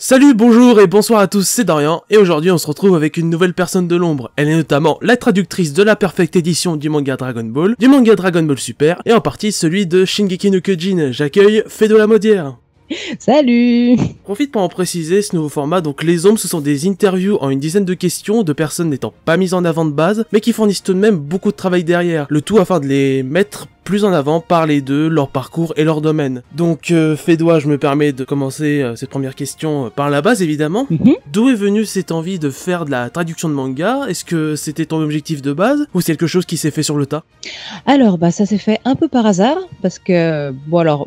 Salut, bonjour et bonsoir à tous, c'est Dorian, et aujourd'hui on se retrouve avec une nouvelle personne de l'ombre. Elle est notamment la traductrice de la perfecte édition du manga Dragon Ball, du manga Dragon Ball Super, et en partie celui de Shingeki no Kyojin. J'accueille Fédo la Maudière. Salut! Profite pour en préciser ce nouveau format, donc les ombres ce sont des interviews en une dizaine de questions de personnes n'étant pas mises en avant de base, mais qui fournissent tout de même beaucoup de travail derrière, le tout afin de les mettre plus en avant, parler d'eux, leur parcours et leur domaine. Donc Fédois, je me permets de commencer cette première question par la base évidemment. D'où est venue cette envie de faire de la traduction de manga? Est-ce que c'était ton objectif de base ou c'est quelque chose qui s'est fait sur le tas? Alors, ça s'est fait un peu par hasard, parce que,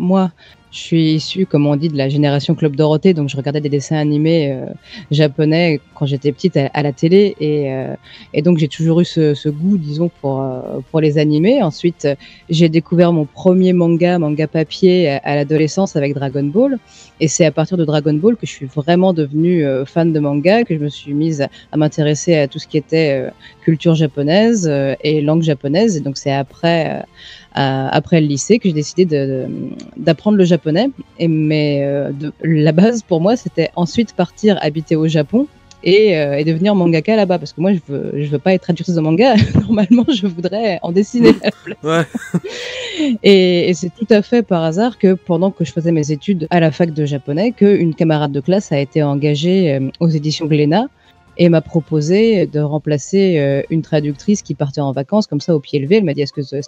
moi, je suis issue, comme on dit, de la génération Club Dorothée, donc je regardais des dessins animés japonais quand j'étais petite à la télé, et donc j'ai toujours eu ce goût, disons, pour les animés. Ensuite, j'ai découvert mon premier manga papier à l'adolescence avec Dragon Ball, et c'est à partir de Dragon Ball que je suis vraiment devenue fan de manga, que je me suis mise à m'intéresser à tout ce qui était culture japonaise et langue japonaise, et donc c'est après le lycée que j'ai décidé d'apprendre le japonais. Mais la base pour moi, c'était ensuite partir habiter au Japon et devenir mangaka là-bas, parce que moi je veux pas être traductrice de manga. Normalement je voudrais en dessiner à la place. Ouais. Et c'est tout à fait par hasard que pendant que je faisais mes études à la fac de japonais, qu'une camarade de classe a été engagée aux éditions Glénat et m'a proposé de remplacer une traductrice qui partait en vacances comme ça au pied levé. Elle m'a dit est-ce que ça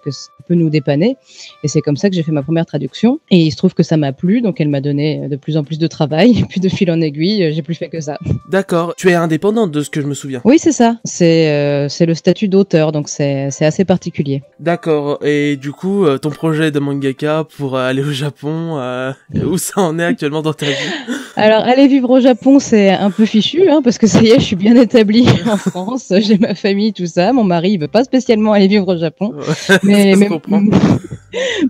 peut nous dépanner, et c'est comme ça que j'ai fait ma première traduction, et il se trouve que ça m'a plu, donc elle m'a donné de plus en plus de travail, et puis de fil en aiguille j'ai plus fait que ça. D'accord, tu es indépendante de ce que je me souviens. Oui, c'est ça, c'est le statut d'auteur, donc c'est assez particulier. D'accord, et du coup ton projet de mangaka pour aller au Japon, où ça en est actuellement dans ta vie? Alors, aller vivre au Japon, c'est un peu fichu, parce que ça y est, je suis bien établie en France, j'ai ma famille, tout ça. Mon mari, il veut pas spécialement aller vivre au Japon. Ouais,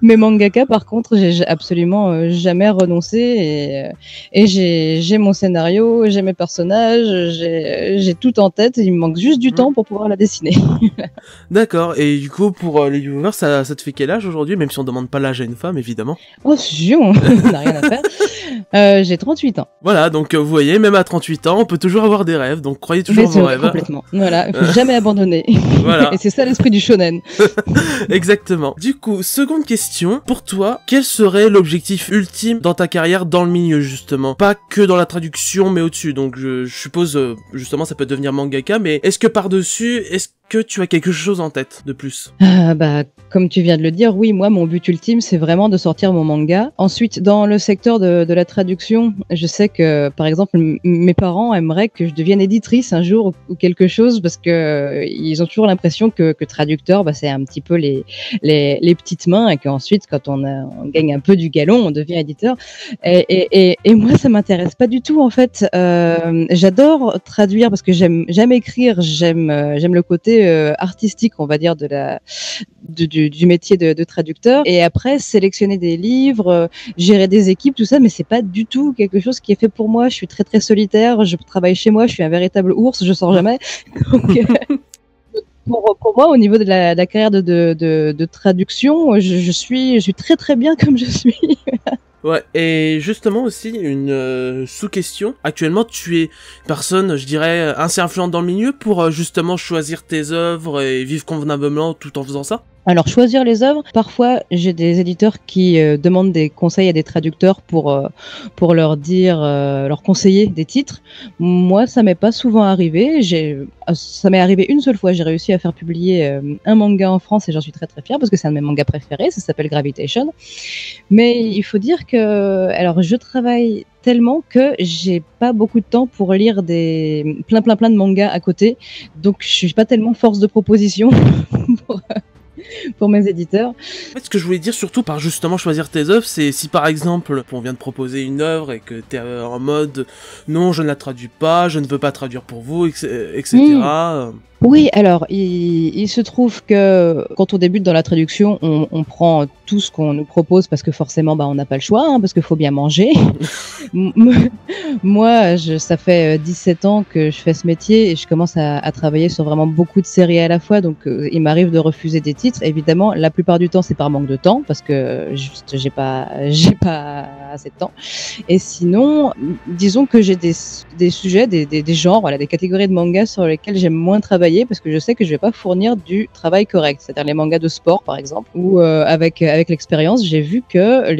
Mais mangaka, par contre, j'ai absolument jamais renoncé, et j'ai mon scénario, j'ai mes personnages, j'ai tout en tête. Il me manque juste du temps pour pouvoir la dessiner. D'accord, et du coup pour les viewers, ça te fait quel âge aujourd'hui, même si on demande pas l'âge à une femme évidemment? Oh, on n'a rien à faire. J'ai 38 ans. Voilà, donc vous voyez, même à 38 ans, on peut toujours avoir des rêves, donc croyez toujours vos rêves. Complètement, voilà, il faut jamais abandonner. Voilà. Et c'est ça l'esprit du shonen. Exactement. Du coup, seconde question, pour toi, quel serait l'objectif ultime dans ta carrière dans le milieu justement? Pas que dans la traduction, mais au-dessus, donc je suppose, justement, ça peut devenir mangaka, mais est-ce que par-dessus, est-ce que tu as quelque chose en tête de plus? Comme tu viens de le dire, oui, moi, mon but ultime, c'est vraiment de sortir mon manga. Ensuite, dans le secteur de la traduction, je sais que, par exemple, mes parents aimeraient que je devienne éditrice un jour ou quelque chose, parce que ils ont toujours l'impression que traducteur, c'est un petit peu les petites mains, et qu'ensuite, quand on gagne un peu du galon, on devient éditeur. Et moi, ça m'intéresse pas du tout, en fait. J'adore traduire parce que j'aime écrire, j'aime le côté artistique, on va dire, du métier de traducteur, et après sélectionner des livres, gérer des équipes, tout ça, mais c'est pas du tout quelque chose qui est fait pour moi. Je suis très très solitaire, je travaille chez moi, je suis un véritable ours, je sors jamais. Donc, pour moi, au niveau de la carrière de traduction, je suis très très bien comme je suis. Ouais, et justement aussi, une sous-question. Actuellement, tu es une personne, je dirais, assez influente dans le milieu pour justement choisir tes œuvres et vivre convenablement tout en faisant ça? Alors, choisir les œuvres, parfois j'ai des éditeurs qui demandent des conseils à des traducteurs pour leur dire, leur conseiller des titres. Moi, ça m'est pas souvent arrivé. Ça m'est arrivé une seule fois. J'ai réussi à faire publier un manga en France, et j'en suis très très fière parce que c'est un de mes mangas préférés. Ça s'appelle Gravitation. Mais il faut dire que, alors, je travaille tellement que j'ai pas beaucoup de temps pour lire plein de mangas à côté. Donc, je suis pas tellement force de proposition pour mes éditeurs. En fait, ce que je voulais dire surtout par justement choisir tes œuvres, c'est si par exemple on vient de proposer une œuvre et que t'es en mode non, je ne la traduis pas, je ne veux pas traduire pour vous, etc. Oui, alors il se trouve que quand on débute dans la traduction, on prend tout ce qu'on nous propose parce que forcément, bah, on n'a pas le choix, hein, parce qu'il faut bien manger. M Moi, ça fait 17 ans que je fais ce métier et je commence à travailler sur vraiment beaucoup de séries à la fois, donc il m'arrive de refuser des titres. Évidemment, la plupart du temps, c'est par manque de temps parce que juste j'ai pas assez de temps. Et sinon, disons que j'ai des sujets, des genres, voilà, des catégories de mangas sur lesquels j'aime moins travailler parce que je sais que je vais pas fournir du travail correct. C'est-à-dire les mangas de sport, par exemple, où avec l'expérience, j'ai vu que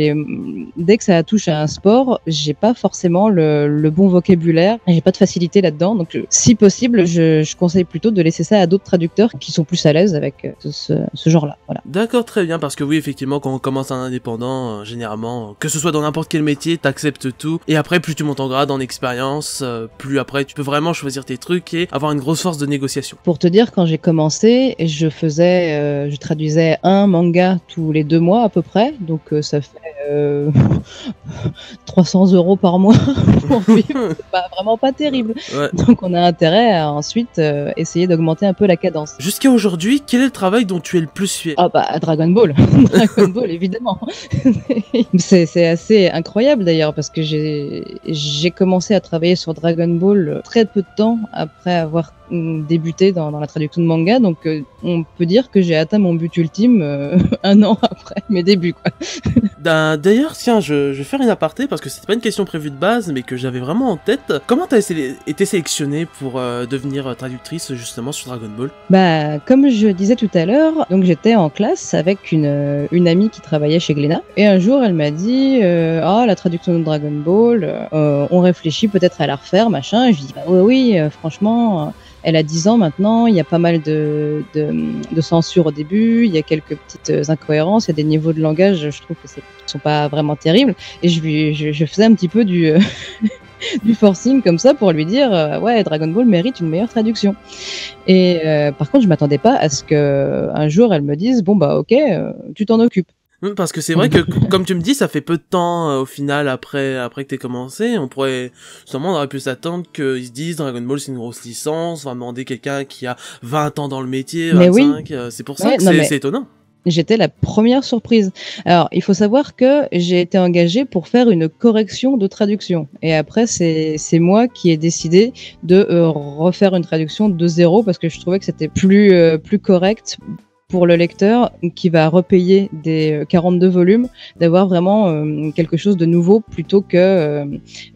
dès que ça touche à un sport, j'ai pas forcément le bon vocabulaire, et j'ai pas de facilité là-dedans. Donc, si possible, je conseille plutôt de laisser ça à d'autres traducteurs qui sont plus à l'aise avec ce genre-là. Voilà. D'accord, très bien, parce que oui, effectivement, quand on commence un indépendant, généralement, que ce soit dans n'importe quel métier, t'acceptes tout, et après, plus tu montes en grade, en expérience, plus après, tu peux vraiment choisir tes trucs et avoir une grosse force de négociation. Pour te dire, quand j'ai commencé, je traduisais un manga tous les 2 mois à peu près, donc ça fait 300 € par mois pour vivre. C'est vraiment pas terrible. Ouais. Donc on a intérêt à ensuite essayer d'augmenter un peu la cadence. Jusqu'à aujourd'hui, quel est le travail dont tu es le plus fier? Ah bah Dragon Ball, Dragon Ball évidemment. C'est assez incroyable d'ailleurs parce que j'ai commencé à travailler sur Dragon Ball très peu de temps après avoir débuté dans la traduction de manga, donc on peut dire que j'ai atteint mon but ultime 1 an après mes débuts, quoi. D'ailleurs, tiens, je vais faire une aparté parce que c'était pas une question prévue de base, mais que j'avais vraiment en tête. Comment t'as été sélectionnée pour devenir traductrice justement sur Dragon Ball? Bah, comme je disais tout à l'heure, donc j'étais en classe avec une amie qui travaillait chez Glénat, et un jour elle m'a dit la traduction de Dragon Ball, on réfléchit peut-être à la refaire, machin. Et je dis bah oui, franchement. Elle a 10 ans maintenant, il y a pas mal de censure au début, il y a quelques petites incohérences, il y a des niveaux de langage, je trouve que sont pas vraiment terribles. Et je faisais un petit peu du forcing comme ça pour lui dire ouais, Dragon Ball mérite une meilleure traduction. Et par contre, je m'attendais pas à ce que un jour elle me dise bon bah ok, tu t'en occupes. Parce que c'est vrai que, comme tu me dis, ça fait peu de temps, au final, après que t'aies commencé, on aurait pu s'attendre qu'ils se disent Dragon Ball c'est une grosse licence, on va demander quelqu'un qui a 20 ans dans le métier, 25, oui. C'est pour ça que c'est étonnant. J'étais la première surprise. Alors, il faut savoir que j'ai été engagée pour faire une correction de traduction. Et après, c'est moi qui ai décidé de refaire une traduction de zéro parce que je trouvais que c'était plus correct pour le lecteur qui va repayer des 42 volumes, d'avoir vraiment quelque chose de nouveau plutôt que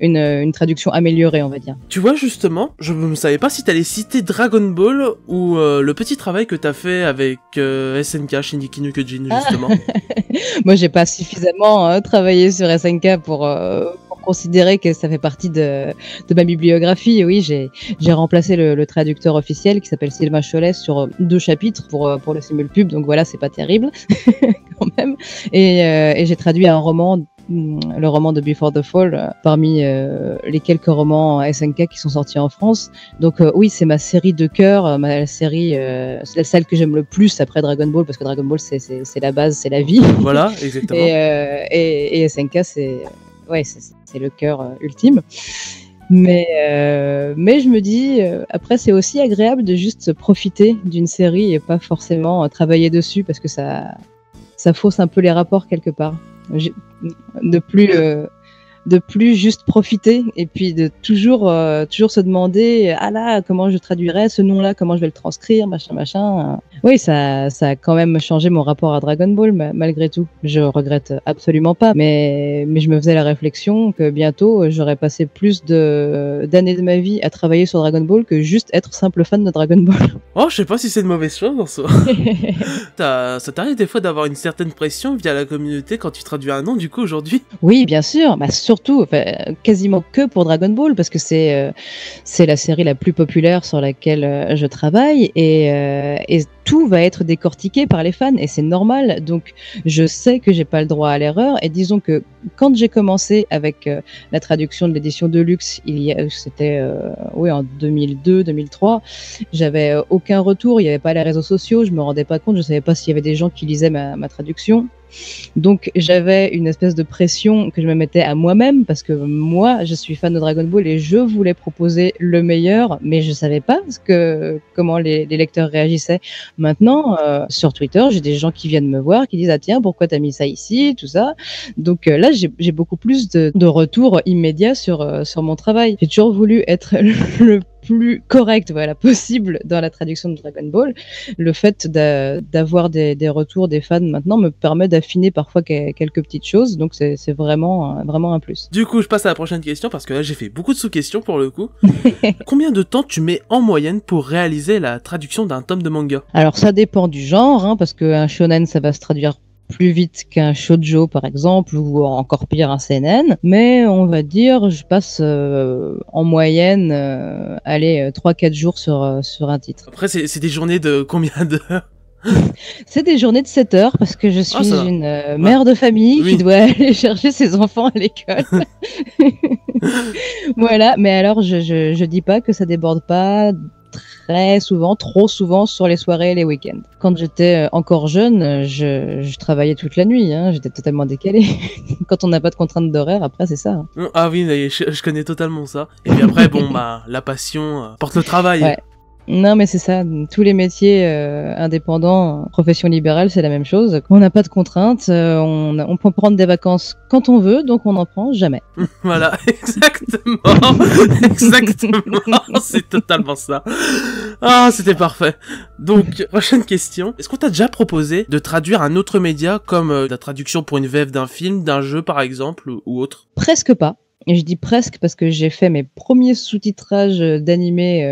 une traduction améliorée, on va dire. Tu vois, justement, je ne savais pas si t'allais citer Dragon Ball ou le petit travail que t'as fait avec SNK, Shingeki no Kyojin, justement. Moi, j'ai pas suffisamment travaillé sur SNK pour considérer que ça fait partie de ma bibliographie. Et oui, j'ai remplacé le traducteur officiel qui s'appelle Sylvain Cholet sur 2 chapitres pour le simulpub, donc voilà, c'est pas terrible quand même. Et j'ai traduit un roman, le roman de Before the Fall, parmi les quelques romans SNK qui sont sortis en France. Donc oui, c'est ma série de cœur, ma série, c'est celle que j'aime le plus après Dragon Ball, parce que Dragon Ball c'est la base, c'est la vie. Voilà, exactement. Et SNK c'est le cœur ultime. Mais je me dis, après c'est aussi agréable de juste profiter d'une série et pas forcément travailler dessus, parce que ça fausse un peu les rapports quelque part. De plus juste profiter, et puis de toujours se demander ah là, comment je traduirais ce nom là, comment je vais le transcrire, machin. Oui, ça a quand même changé mon rapport à Dragon Ball, malgré tout. Je regrette absolument pas, mais je me faisais la réflexion que bientôt j'aurais passé plus d'années de ma vie à travailler sur Dragon Ball que juste être simple fan de Dragon Ball. Oh, je sais pas si c'est une mauvaise chose en soi. Ça t'arrive des fois d'avoir une certaine pression via la communauté quand tu traduis un nom, du coup, aujourd'hui? Oui, bien sûr, surtout, quasiment que pour Dragon Ball, parce que c'est la série la plus populaire sur laquelle je travaille, et tout va être décortiqué par les fans, et c'est normal. Donc je sais que j'ai pas le droit à l'erreur, et disons que quand j'ai commencé avec la traduction de l'édition Deluxe, c'était en 2002-2003, j'avais aucun retour, il y avait pas les réseaux sociaux, je me rendais pas compte, je savais pas s'il y avait des gens qui lisaient ma traduction. Donc j'avais une espèce de pression que je me mettais à moi-même parce que moi, je suis fan de Dragon Ball et je voulais proposer le meilleur, mais je savais pas comment les lecteurs réagissaient. Maintenant, sur Twitter, j'ai des gens qui viennent me voir, qui disent ah tiens pourquoi t'as mis ça ici, tout ça. Donc là, j'ai beaucoup plus de retours immédiats sur mon travail. J'ai toujours voulu être le plus correct possible dans la traduction de Dragon Ball. Le fait d'avoir des retours des fans maintenant me permet d'affiner parfois quelques petites choses, donc c'est vraiment un plus. Du coup, je passe à la prochaine question parce que là j'ai fait beaucoup de sous-questions pour le coup. Combien de temps tu mets en moyenne pour réaliser la traduction d'un tome de manga? Alors ça dépend du genre, hein, parce qu'un shonen ça va se traduire plus vite qu'un shoujo par exemple, ou encore pire un seinen, mais on va dire je passe en moyenne 3-4 jours sur un titre. Après c'est des journées de combien d'heures? C'est des journées de 7 heures parce que je suis une mère de famille qui doit aller chercher ses enfants à l'école. Voilà, mais alors je dis pas que ça déborde pas très souvent, trop souvent sur les soirées et les week-ends. Quand j'étais encore jeune, je travaillais toute la nuit, hein, j'étais totalement décalée. Quand on n'a pas de contraintes d'horaire, après c'est ça. Hein. Ah oui, je connais totalement ça. Et puis après, bon, la passion porte le travail. Ouais. Non, mais c'est ça. Tous les métiers indépendants, profession libérale, c'est la même chose. On n'a pas de contraintes, on peut prendre des vacances quand on veut, donc on n'en prend jamais. Voilà, exactement. Exactement. C'est totalement ça. Ah, c'était parfait. Donc, prochaine question. Est-ce qu'on t'a déjà proposé de traduire un autre média comme la traduction pour une VF d'un film, d'un jeu par exemple, ou autre? Presque pas. Et je dis presque parce que j'ai fait mes premiers sous-titrages d'animé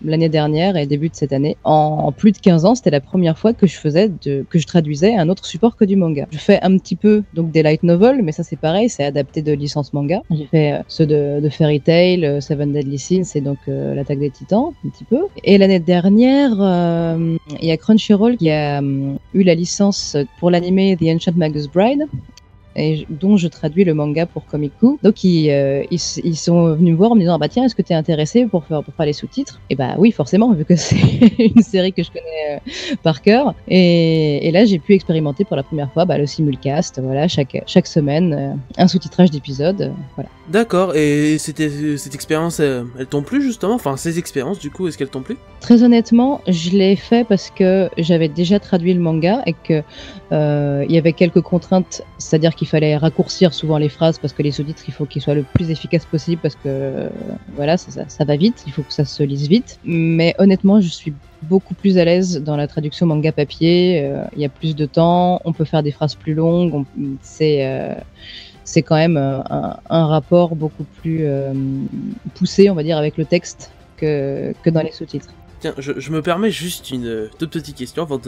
l'année dernière et début de cette année. En plus de 15 ans, c'était la première fois que je traduisais un autre support que du manga. Je fais un petit peu donc des light novels, mais ça c'est pareil, c'est adapté de licences manga. J'ai fait ceux de Fairy Tail, Seven Deadly Sins et donc l'Attaque des Titans, un petit peu. Et l'année dernière, il y a Crunchyroll qui a eu la licence pour l'animé The Ancient Magus Bride, et dont je traduis le manga pour Komiku. Donc ils sont venus me voir en me disant bah tiens, est-ce que tu es intéressé pour faire les sous-titres? Et bah oui, forcément, vu que c'est une série que je connais par cœur. Et là j'ai pu expérimenter pour la première fois le simulcast, voilà, chaque semaine un sous-titrage d'épisode, voilà. D'accord, et cette expérience, elle t'ont plu justement? Enfin, ces expériences du coup, est-ce qu'elles t'ont plu? Très honnêtement, je l'ai fait parce que j'avais déjà traduit le manga et que il y avait quelques contraintes, c'est-à-dire qu'il fallait raccourcir souvent les phrases parce que les sous-titres, il faut qu'ils soient le plus efficaces possible parce que voilà, ça va vite, il faut que ça se lise vite. Mais honnêtement, je suis beaucoup plus à l'aise dans la traduction manga papier, il y a plus de temps, on peut faire des phrases plus longues, c'est quand même un rapport beaucoup plus poussé, on va dire, avec le texte que dans les sous-titres. Tiens, je me permets juste une toute petite question avant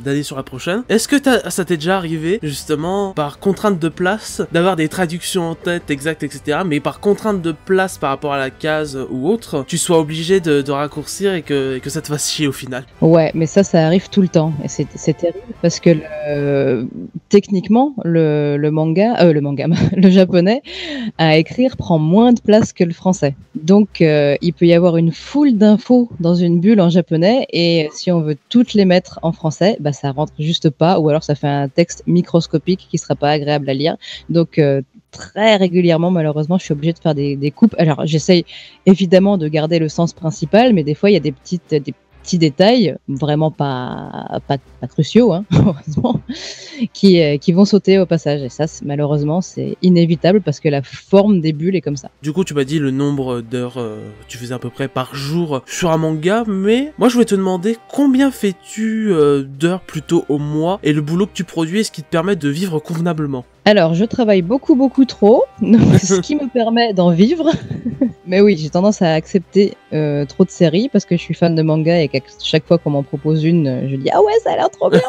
d'aller sur la prochaine. Est-ce que ça t'est déjà arrivé, justement, par contrainte de place, d'avoir des traductions en tête exactes, etc., mais par contrainte de place par rapport à la case ou autre, tu sois obligé de raccourcir et que ça te fasse chier au final? Ouais, mais ça arrive tout le temps. Et c'est terrible parce que techniquement, le manga, le japonais, à écrire prend moins de place que le français. Donc, il peut y avoir une foule d'infos dans une bulle en japonais et si on veut toutes les mettre en français, bah ça rentre juste pas ou alors ça fait un texte microscopique qui sera pas agréable à lire. Donc très régulièrement, malheureusement, je suis obligée de faire des coupes. Alors j'essaye évidemment de garder le sens principal, mais des fois il y a des petits détails vraiment pas cruciaux, hein, heureusement, qui vont sauter au passage. Et ça, malheureusement, c'est inévitable parce que la forme des bulles est comme ça. Du coup, tu m'as dit le nombre d'heures tu faisais à peu près par jour sur un manga, mais moi je voulais te demander combien fais-tu d'heures plutôt au mois et le boulot que tu produis, est-ce qui te permet de vivre convenablement? Alors, je travaille beaucoup trop, ce qui me permet d'en vivre. Mais oui, j'ai tendance à accepter trop de séries parce que je suis fan de manga et qu'à chaque fois qu'on m'en propose une, je dis ah ouais, ça a l'air trop bien.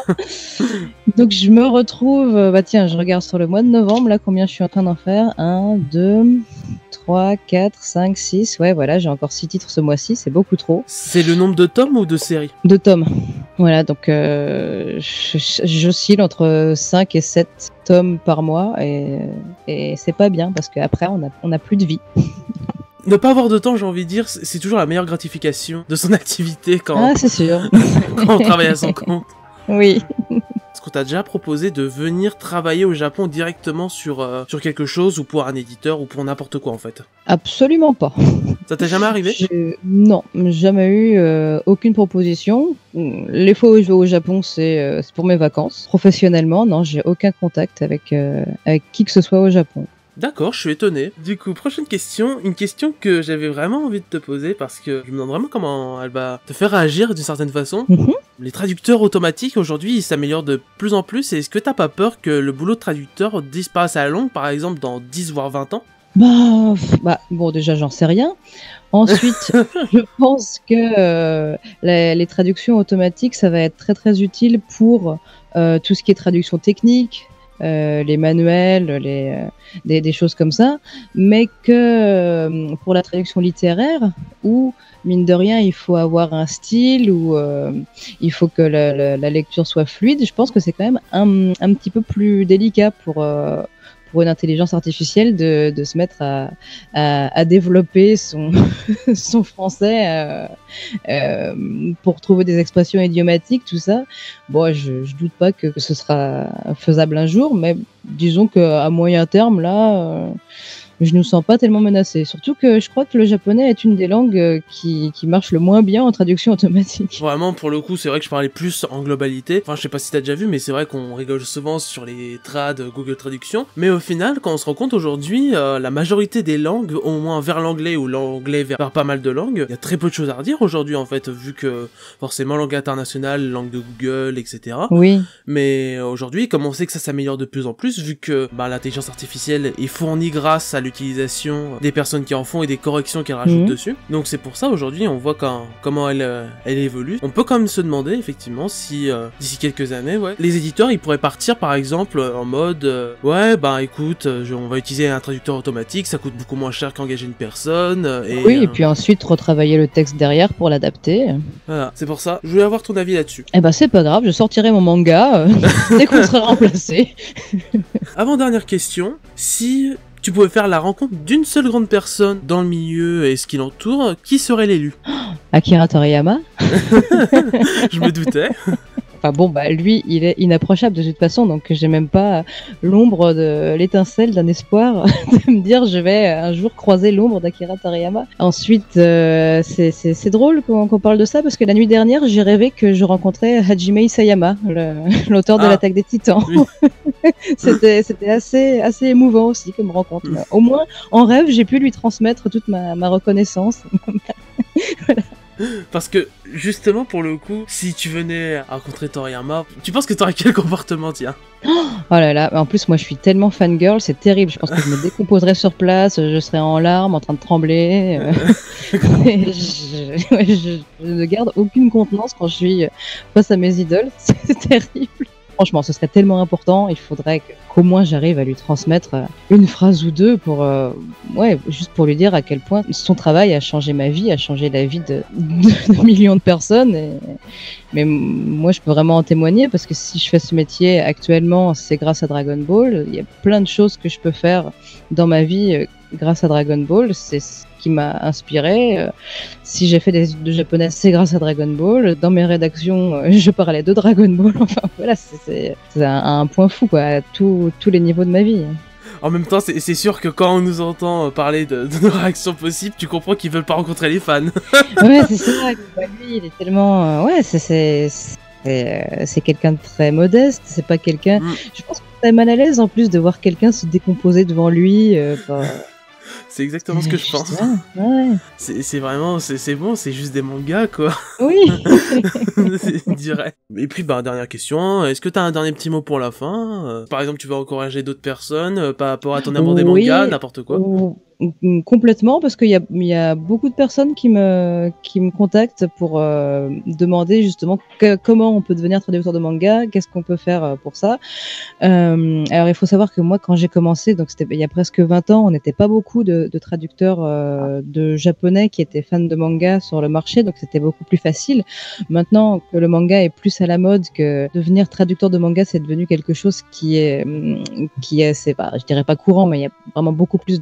Donc je me retrouve, tiens, je regarde sur le mois de novembre, là, combien je suis en train d'en faire. 1, 2, 3, 4, 5, 6. Ouais, voilà, j'ai encore 6 titres ce mois-ci, c'est beaucoup trop. C'est le nombre de tomes ou de séries? De tomes. Voilà, donc j'oscille entre 5 et 7 tomes par mois et c'est pas bien parce qu'après on a plus de vie. Ne pas avoir de temps, j'ai envie de dire, c'est toujours la meilleure gratification de son activité quand, ah, c'est sûr. quand on travaille à son compte. Oui. Parce qu'on t'a déjà proposé de venir travailler au Japon directement sur quelque chose, ou pour un éditeur, ou pour n'importe quoi en fait? Absolument pas. Ça t'est jamais arrivé? Non, jamais eu aucune proposition. Les fois où je vais au Japon, c'est pour mes vacances. Professionnellement, non, j'ai aucun contact avec qui que ce soit au Japon. D'accord, je suis étonné. Du coup, prochaine question, une question que j'avais vraiment envie de te poser parce que je me demande vraiment comment elle va te faire réagir d'une certaine façon. Les traducteurs automatiques aujourd'hui, ils s'améliorent de plus en plus, et est-ce que t'as pas peur que le boulot de traducteur disparaisse à la longue, par exemple dans 10 voire 20 ans? Bon, déjà, j'en sais rien. Ensuite, je pense que les traductions automatiques, ça va être très très utile pour tout ce qui est traduction technique, les manuels, des choses comme ça, mais que pour la traduction littéraire, où mine de rien, il faut avoir un style, ou il faut que la lecture soit fluide, je pense que c'est quand même un petit peu plus délicat pour une intelligence artificielle de se mettre à développer son français pour trouver des expressions idiomatiques, tout ça. Bon, je doute pas que ce sera faisable un jour, mais disons qu'à moyen terme, là, je ne nous sens pas tellement menacés. Surtout que je crois que le japonais est une des langues qui marche le moins bien en traduction automatique. Vraiment, pour le coup, c'est vrai que je parlais plus en globalité. Enfin, je sais pas si t'as déjà vu, mais c'est vrai qu'on rigole souvent sur les trad Google Traduction. Mais au final, quand on se rend compte aujourd'hui, la majorité des langues, au moins vers l'anglais, ou l'anglais vers pas mal de langues, il y a très peu de choses à redire aujourd'hui, en fait, vu que forcément, langue internationale, langue de Google, etc. Oui. Mais aujourd'hui, comme on sait que ça s'améliore de plus en plus, vu que l'intelligence artificielle est fournie grâce à l'utilisation des personnes qui en font et des corrections qu'elle rajoute dessus. Donc c'est pour ça aujourd'hui on voit comment elle évolue. On peut quand même se demander effectivement si d'ici quelques années, les éditeurs ils pourraient partir par exemple en mode écoute, on va utiliser un traducteur automatique, ça coûte beaucoup moins cher qu'engager une personne. Et puis ensuite retravailler le texte derrière pour l'adapter. Voilà, c'est pour ça. Je voulais avoir ton avis là-dessus. Eh ben c'est pas grave, je sortirai mon manga dès qu'on sera remplacé. Avant-dernière question, si tu pouvais faire la rencontre d'une seule grande personne dans le milieu et ce qui l'entoure, qui serait l'élu? Akira Toriyama. Je me doutais. Enfin bon, lui, il est inapprochable de toute façon, donc j'ai même pas l'ombre de l'étincelle d'un espoir de me dire je vais un jour croiser l'ombre d'Akira Toriyama. Ensuite, c'est drôle qu'on parle de ça, parce que la nuit dernière, j'ai rêvé que je rencontrais Hajime Isayama, l'auteur de l'Attaque des Titans. Oui. C'était assez émouvant aussi comme rencontre. Au moins, en rêve, j'ai pu lui transmettre toute ma reconnaissance. Voilà. Parce que, justement, pour le coup, si tu venais à rencontrer Toriyama, tu penses que t'aurais quel comportement, tiens? Oh là là, en plus, moi, je suis tellement fangirl, c'est terrible. Je pense que je me décomposerais sur place, je serais en larmes, en train de trembler. Je ne garde aucune contenance quand je suis face à mes idoles. C'est terrible. Franchement, ce serait tellement important, il faudrait qu'au moins j'arrive à lui transmettre une phrase ou deux pour, juste pour lui dire à quel point son travail a changé ma vie, a changé la vie de millions de personnes. Mais moi, je peux vraiment en témoigner, parce que si je fais ce métier actuellement, c'est grâce à Dragon Ball. Il y a plein de choses que je peux faire dans ma vie grâce à Dragon Ball. C'est ce qui m'a inspiré. Si j'ai fait des études de japonais, c'est grâce à Dragon Ball. Dans mes rédactions, je parlais de Dragon Ball. Enfin, voilà, c'est un point fou, quoi, à tous les niveaux de ma vie. En même temps, c'est sûr que quand on nous entend parler de nos réactions possibles, tu comprends qu'ils veulent pas rencontrer les fans. Ouais, c'est ça. Lui, il est tellement... c'est quelqu'un de très modeste. C'est pas quelqu'un... Je pense qu'il serait mal à l'aise, en plus, de voir quelqu'un se décomposer devant lui. C'est exactement ce que je pense. Ouais. C'est vraiment, c'est bon, c'est juste des mangas, quoi. Oui. Je dirais. Et puis, dernière question, est-ce que t'as un dernier petit mot pour la fin? Par exemple, tu veux encourager d'autres personnes par rapport à ton amour des mangas, n'importe quoi? Complètement, parce qu'il y a beaucoup de personnes qui me contactent pour demander justement comment on peut devenir traducteur de manga, qu'est-ce qu'on peut faire pour ça. Alors il faut savoir que moi, quand j'ai commencé, donc c'était il y a presque 20 ans, on n'était pas beaucoup de traducteurs de japonais qui étaient fans de manga sur le marché, donc c'était beaucoup plus facile. Maintenant que le manga est plus à la mode, que devenir traducteur de manga, c'est devenu quelque chose qui est je dirais pas courant, mais il y a vraiment beaucoup plus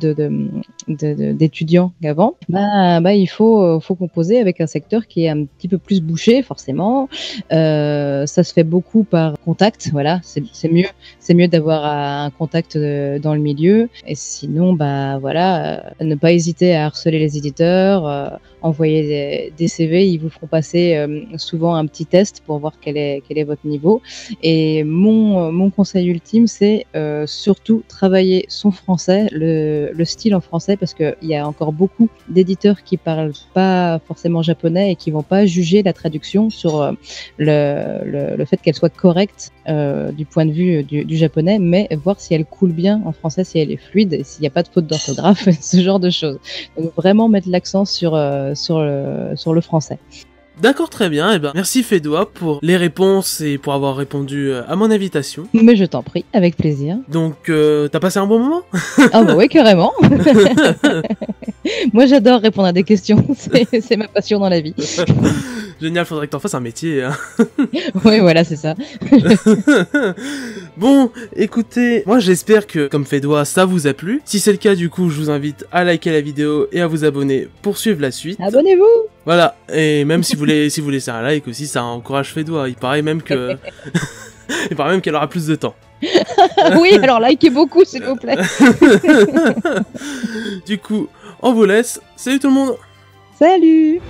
d'étudiants qu'avant, il faut composer avec un secteur qui est un petit peu plus bouché, forcément. Ça se fait beaucoup par contact, voilà, c'est mieux d'avoir un contact dans le milieu. Et sinon, ne pas hésiter à harceler les éditeurs, envoyer des CV, ils vous feront passer souvent un petit test pour voir quel est votre niveau. Et mon conseil ultime, c'est surtout travailler son français, le style en français, parce qu'il y a encore beaucoup d'éditeurs qui parlent pas forcément japonais et qui vont pas juger la traduction sur le fait qu'elle soit correcte du point de vue du japonais, mais voir si elle coule bien en français, si elle est fluide, et s'il n'y a pas de faute d'orthographe, ce genre de choses. Donc vraiment mettre l'accent sur le français. D'accord, très bien. Et ben, merci Fédois pour les réponses et pour avoir répondu à mon invitation. Mais je t'en prie, avec plaisir. Donc, t'as passé un bon moment? Ah bah oui, carrément. Moi, j'adore répondre à des questions. C'est ma passion dans la vie. Génial, faudrait que t'en fasses un métier. Hein. Oui, voilà, c'est ça. Bon, écoutez, moi j'espère que, comme Fédois, ça vous a plu. Si c'est le cas, du coup, je vous invite à liker la vidéo et à vous abonner pour suivre la suite. Abonnez-vous. Voilà, et même si vous laissez un like aussi, ça encourage Fédois. Il paraît même qu'elle aura plus de temps. Oui, alors likez beaucoup, s'il vous plaît. Du coup, on vous laisse. Salut tout le monde. Salut.